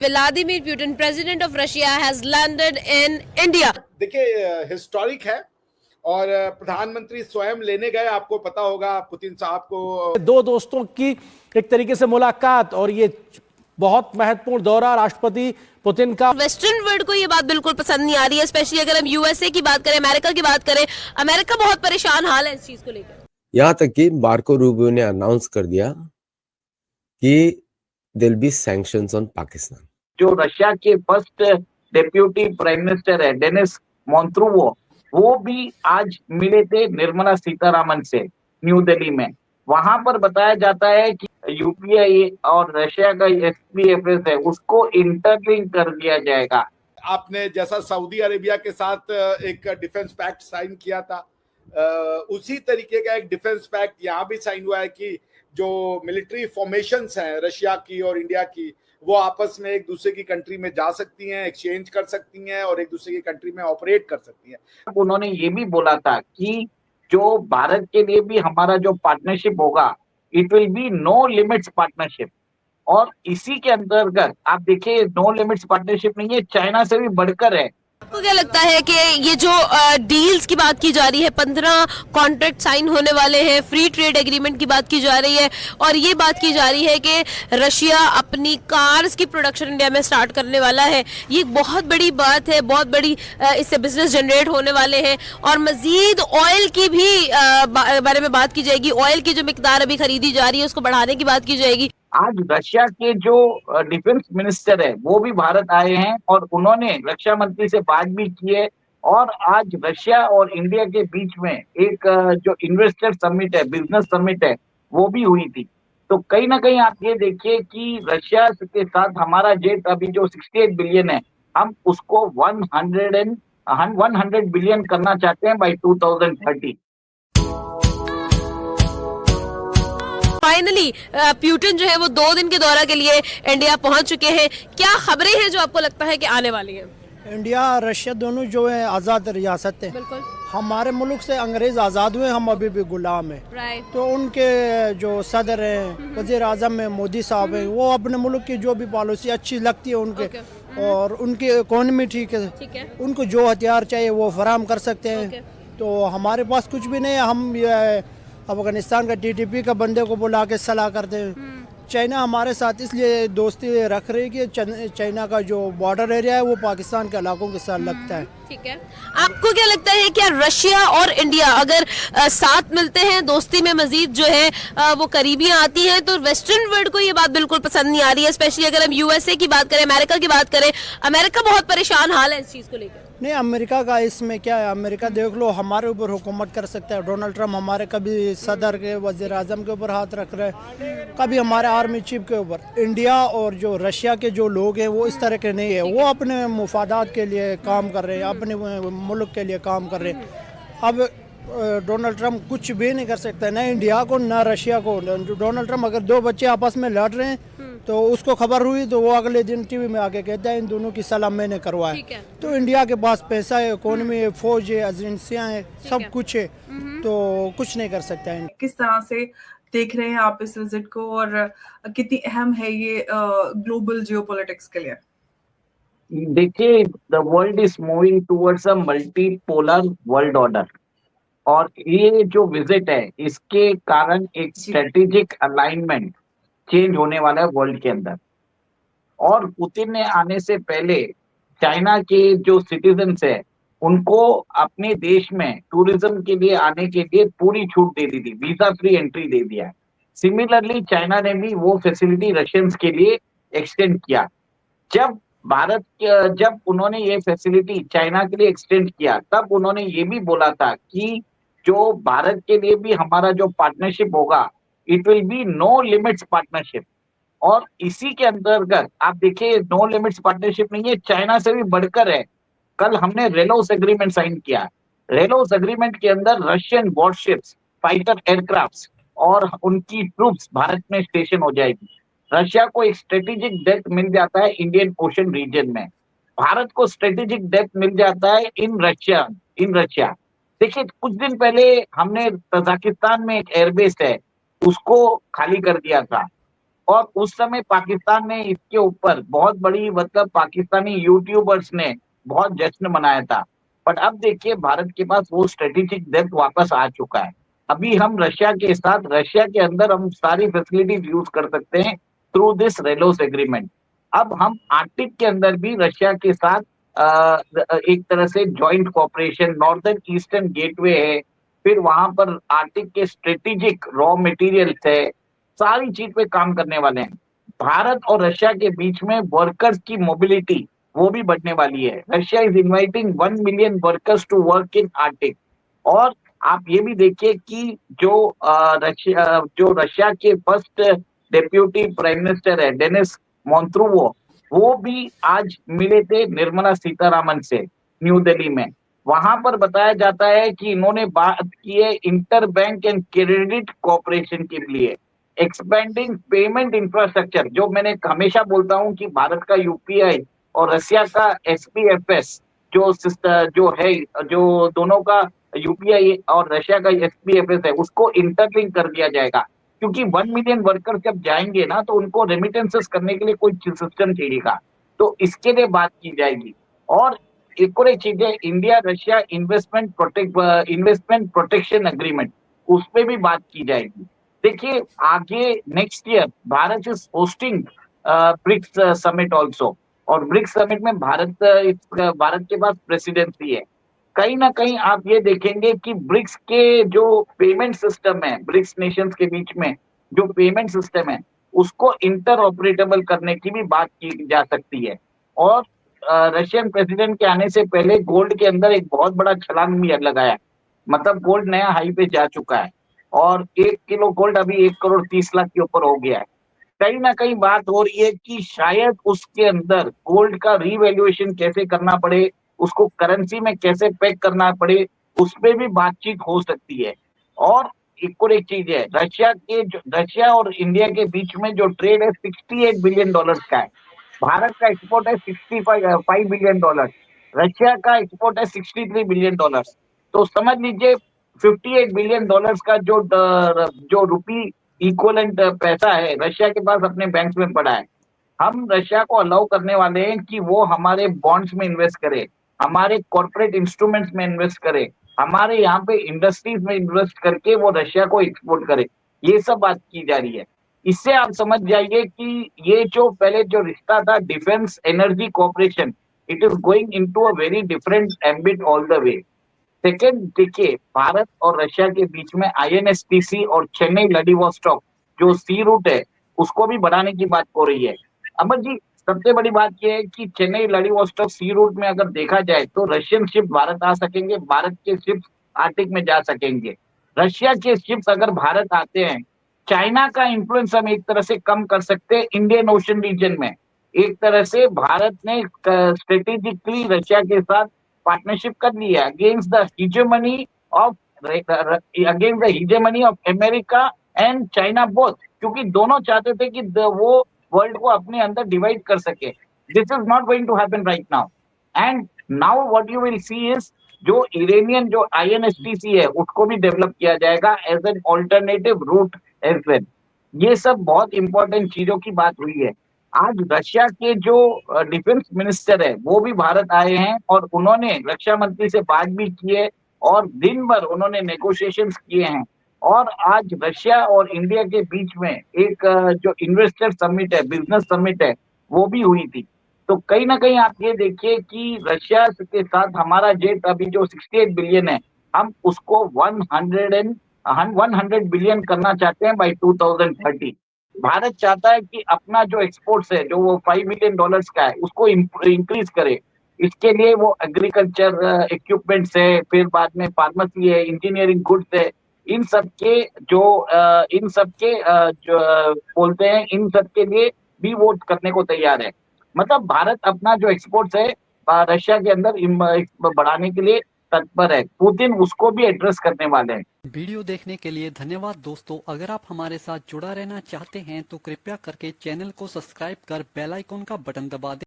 Vladimir Putin, president of Russia, has landed in India. देखिए historic है और प्रधानमंत्री स्वयं लेने गए। आपको पता होगा पुतिन साहब को दो दोस्तों की एक तरीके से मुलाकात और ये बहुत महत्वपूर्ण दौरा राष्ट्रपति पुतिन का। वेस्टर्न वर्ल्ड को ये बात बिल्कुल पसंद नहीं आ रही है, स्पेशली अगर हम यूएसए की बात करें, अमेरिका की बात करें। अमेरिका बहुत परेशान हाल है इस चीज को लेकर। यहाँ तक कि मार्को रूबियो ने अनाउंस कर दिया कि there will be sanctions on Pakistan. जो रशिया के फर्स्ट डेप्यूटी प्राइम मिनिस्टर है डेनिस मोंत्रुवो, वो भी आज मिले थे निर्मला सीतारामन से न्यू दिल्ली में। वहां पर बताया जाता है कि यूपीए और रशिया का एसपीएफएस है उसको इंटरलिंक कर दिया जाएगा। आपने जैसा सऊदी अरेबिया के साथ एक डिफेंस पैक्ट साइन किया था, उसी तरीके का एक डिफेंस पैक्ट यहाँ भी साइन हुआ है कि जो मिलिट्री फॉर्मेशंस हैं रशिया की और इंडिया की, वो आपस में एक दूसरे की कंट्री में जा सकती हैं, एक्सचेंज कर सकती हैं और एक दूसरे की कंट्री में ऑपरेट कर सकती हैं। उन्होंने ये भी बोला था कि जो भारत के लिए भी हमारा जो पार्टनरशिप होगा, it will be no limits partnership. और इसी के अंतर्गत आप देखिए, नो लिमिट्स पार्टनरशिप नहीं है, चाइना से भी बढ़कर है। आपको क्या लगता है कि ये जो डील्स की बात की जा रही है, 15 कॉन्ट्रैक्ट साइन होने वाले हैं, फ्री ट्रेड एग्रीमेंट की बात की जा रही है और ये बात की जा रही है कि रशिया अपनी कार्स की प्रोडक्शन इंडिया में स्टार्ट करने वाला है। ये बहुत बड़ी बात है, बहुत बड़ी इससे बिजनेस जनरेट होने वाले हैं। और मजीद ऑयल की भी बारे में बात की जाएगी। ऑयल की जो मिकदार अभी खरीदी जा रही है उसको बढ़ाने की बात की जाएगी। आज रशिया के जो डिफेंस मिनिस्टर है वो भी भारत आए हैं और उन्होंने रक्षा मंत्री से बात भी की है। और आज रशिया और इंडिया के बीच में एक जो इन्वेस्टर समिट है, बिजनेस समिट है, वो भी हुई थी। तो कहीं ना कहीं आप ये देखिए कि रशिया के साथ हमारा जेट अभी जो 68 बिलियन है, हम उसको 100 बिलियन करना चाहते हैं बाई 2030। फाइनली पुतिन जो है वो 2 दिन के दौरा के लिए इंडिया पहुंच चुके हैं। क्या खबरें हैं जो आपको लगता है कि आने वाली हैं? इंडिया रशिया दोनों जो है आज़ाद रियासत है। बिल्कुल। हमारे मुल्क से अंग्रेज आज़ाद हुए, हम अभी भी गुलाम हैं। तो उनके जो सदर हैं, वज़ीर आज़म हैं, मोदी साहब हैं, वो अपने मुल्क की जो भी पॉलिसी अच्छी लगती है उनके और उनकी इकोनॉमी ठीक है, उनको जो हथियार चाहिए वो फराहम कर सकते हैं। तो हमारे पास कुछ भी नहीं है। हम अफगानिस्तान का टीटीपी का बंदे को बुला के सलाह करते हैं। चाइना हमारे साथ इसलिए दोस्ती रख रही है कि चाइना का जो बॉर्डर एरिया है वो पाकिस्तान के इलाकों के साथ लगता है। ठीक है, आपको क्या लगता है क्या रशिया और इंडिया अगर साथ मिलते हैं, दोस्ती में मजीद जो है वो करीबियां आती हैं, तो वेस्टर्न वर्ल्ड को ये बात बिल्कुल पसंद नहीं आ रही है, स्पेशली अगर हम यूएसए की बात करें, अमेरिका की बात करें। अमेरिका बहुत परेशान हाल है इस चीज को लेकर। नहीं, अमेरिका का इसमें क्या है, अमेरिका देख लो हमारे ऊपर हुकूमत कर सकता है। डोनाल्ड ट्रम्प हमारे कभी सदर के, वज़ीर आज़म के ऊपर हाथ रख रहे हैं, कभी हमारे आर्मी चीफ के ऊपर। इंडिया और जो रशिया के जो लोग हैं वो इस तरह के नहीं है, वो अपने मुफादात के लिए काम कर रहे हैं, अपने मुल्क के लिए काम कर रहे हैं। अब डोनाल्ड ट्रम्प कुछ भी नहीं कर सकता, ना इंडिया को ना रशिया को। डोनाल्ड ट्रम्प अगर 2 बच्चे आपस में लड़ रहे हैं तो उसको खबर हुई तो वो अगले दिन टीवी में आके कहता है इन दोनों की सलाह मैंने करवाया। तो इंडिया के पास पैसा है, इकोनॉमी है, फौज है, एजेंसियां हैं, सब कुछ है, तो कुछ नहीं कर सकता है। किस तरह से देख रहे हैं आप इस विजिट को और कितनी अहम है ये ग्लोबल जियोपॉलिटिक्स के लिए? देखिए, the world is moving towards a multipolar world order और ये जो विजिट है इसके कारण एक स्ट्रेटेजिक अलाइनमेंट चेंज होने वाला है वर्ल्ड के अंदर। और पुतिन ने आने से पहले चाइना के जो सिटीजन्स है उनको अपने देश में टूरिज्म के लिए आने के लिए पूरी छूट दे दी थी, वीजा फ्री एंट्री दे दिया है। सिमिलरली चाइना ने भी वो फैसिलिटी रशियंस के लिए एक्सटेंड किया। जब उन्होंने ये फैसिलिटी चाइना के लिए एक्सटेंड किया, तब उन्होंने ये भी बोला था कि जो भारत के लिए भी हमारा जो पार्टनरशिप होगा, it will be no limits partnership. और इसी के अंतर्गत आप देखिए, नो लिमिट्स पार्टनरशिप नहीं है, चाइना से भी बढ़कर है। कल हमने रेलोस एग्रीमेंट साइन किया। रेलोस एग्रीमेंट के अंदर रशियन वॉरशिप्स, फाइटर एयरक्राफ्ट और उनकी ट्रूप्स भारत में स्टेशन हो जाएगी। रशिया को एक स्ट्रेटेजिक डेप्थ मिल जाता है इंडियन ओशन रीजन में, भारत को स्ट्रेटेजिक डेप्थ मिल जाता है इन रशिया। देखिए, कुछ दिन पहले हमने तजाकिस्तान में एक एयरबेस है उसको खाली कर दिया था और उस समय पाकिस्तान ने इसके ऊपर बहुत बड़ी मतलब पाकिस्तानी यूट्यूबर्स ने बहुत जश्न मनाया था। बट अब देखिए भारत के पास वो स्ट्रेटेजिक डेप्थ वापस आ चुका है। अभी हम रशिया के साथ, रशिया के अंदर हम सारी फैसिलिटीज यूज कर सकते हैं थ्रू दिस रेलोस एग्रीमेंट। अब हम आर्कटिक के अंदर भी रशिया के साथ एक तरह से joint cooperation, northern eastern gateway है, फिर वहां पर आर्कटिक के स्ट्रेटेजिक रॉ मटेरियल्स है, सारी चीज पे काम करने वाले हैं। भारत और रशिया के बीच में वर्कर्स की मोबिलिटी वो भी बढ़ने वाली है। Russia is inviting 1 million workers to work in Arctic. और आप ये भी देखिए कि जो रशिया के फर्स्ट डेप्यूटी प्राइम मिनिस्टर है डेनिस मोंत्रुवो, वो भी आज मिले थे निर्मला सीतारामन से न्यू दिल्ली में। वहां पर बताया जाता है कि इन्होंने बात की है inter bank and credit cooperation के लिए, एक्सपेंडिंग पेमेंट इंफ्रास्ट्रक्चर। जो मैंने हमेशा बोलता हूं कि भारत का यूपीआई और रशिया का एसपीएफएस जो है, जो दोनों का यूपीआई और रशिया का एसपीएफएस है, उसको इंटरलिंक कर दिया जाएगा। क्योंकि 1 मिलियन वर्कर जब जाएंगे ना, तो उनको रेमिटेंसेस करने के लिए कोई सिस्टम चाहिएगा, तो इसके लिए बात की जाएगी। और एक और एक चीज है, India Russia investment protection agreement, उस पर भी बात की जाएगी। देखिए आगे next year Bharat is hosting BRICS summit also, और ब्रिक्स समिट में भारत के पास प्रेसिडेंसी है। कहीं ना कहीं आप ये देखेंगे कि ब्रिक्स के जो पेमेंट सिस्टम है, ब्रिक्स नेशंस के बीच में जो पेमेंट सिस्टम है, उसको इंटर ऑपरेटेबल करने की भी बात की जा सकती है। और रशियन प्रेसिडेंट के आने से पहले गोल्ड के अंदर एक बहुत बड़ा छलांग भी लगाया, मतलब गोल्ड नया हाई पे जा चुका है, और 1 किलो गोल्ड अभी 1,30,00,000 के ऊपर हो गया है। कहीं ना कहीं बात हो रही है कि शायद उसके अंदर गोल्ड का रीवैल्यूएशन कैसे करना पड़े, उसको करेंसी में कैसे पैक करना पड़े, उस पर भी बातचीत हो सकती है। और एक चीज है, रशिया और इंडिया के बीच में जो ट्रेड है $68 बिलियन का है। भारत का एक्सपोर्ट है $5 बिलियन, रशिया का एक्सपोर्ट है $63 बिलियन। तो समझ लीजिए $58 बिलियन का जो रुपी इक्वलेंट पैसा है रशिया के पास अपने बैंक में पड़ा है। हम रशिया को अलाउ करने वाले हैं कि वो हमारे बॉन्ड्स में इन्वेस्ट करे, हमारे कॉर्पोरेट इंस्ट्रूमेंट्स में इन्वेस्ट करे, हमारे यहाँ पे इंडस्ट्रीज में इन्वेस्ट करके वो रशिया को एक्सपोर्ट करे। ये सब बात की जा रही है। इससे आप समझ जाइए कि ये जो पहले जो रिश्ता था defence energy cooperation, it is going into a very different ambit all the way. Second देखिए, भारत और रशिया के बीच में INSTC और चेन्नई व्लादिवोस्टॉक जो सी रूट है, उसको भी बढ़ाने की बात हो रही है। अमर जी, सबसे बड़ी बात यह है कि चेन्नई व्लादिवोस्टॉक सी रूट में अगर देखा जाए तो रशियन शिप भारत आ सकेंगे, भारत के शिप्स आर्कटिक में जा सकेंगे। रशिया के शिप्स अगर भारत आते हैं, चाइना का इन्फ्लुएंस हम एक तरह से कम कर सकते हैं इंडियन ओशन रीजन में। एक तरह से भारत ने स्ट्रेटेजिकली रशिया के साथ पार्टनरशिप कर ली है against the hegemony of America and China both, क्योंकि दोनों चाहते थे कि वो वर्ल्ड को अपने अंदर डिवाइड कर सके। This is not going to happen right now. And now what you will see is जो इरानियन जो INSTC है उसको भी डेवलप किया जाएगा as an alternative route as well. ये सब बहुत इंपॉर्टेंट चीजों की बात हुई है। आज रशिया के जो डिफेंस मिनिस्टर है वो भी भारत आए हैं और उन्होंने रक्षा मंत्री से बात भी की है और दिन भर उन्होंने नेगोशिएशंस किए हैं। और आज रशिया और इंडिया के बीच में एक जो इन्वेस्टर समिट है, बिजनेस समिट है, वो भी हुई थी। तो कहीं ना कहीं आप ये देखिए कि रशिया के साथ हमारा जेट अभी जो 68 बिलियन है, हम उसको 100 बिलियन करना चाहते हैं बाय 2030। भारत चाहता है कि अपना जो एक्सपोर्ट्स है जो वो $5 बिलियन का है उसको इंक्रीज करे। इसके लिए वो एग्रीकल्चर इक्विपमेंट्स है, फिर बाद में फार्मेसी है, इंजीनियरिंग गुड्स है, इन सब के जो बोलते हैं, इन सब के लिए भी वो करने को तैयार है। मतलब भारत अपना जो एक्सपोर्ट्स है रशिया के अंदर बढ़ाने के लिए तत्पर है। पुतिन उसको भी एड्रेस करने वाले हैं। वीडियो देखने के लिए धन्यवाद दोस्तों। अगर आप हमारे साथ जुड़ा रहना चाहते हैं तो कृपया करके चैनल को सब्सक्राइब कर बेल आइकॉन का बटन दबा दें।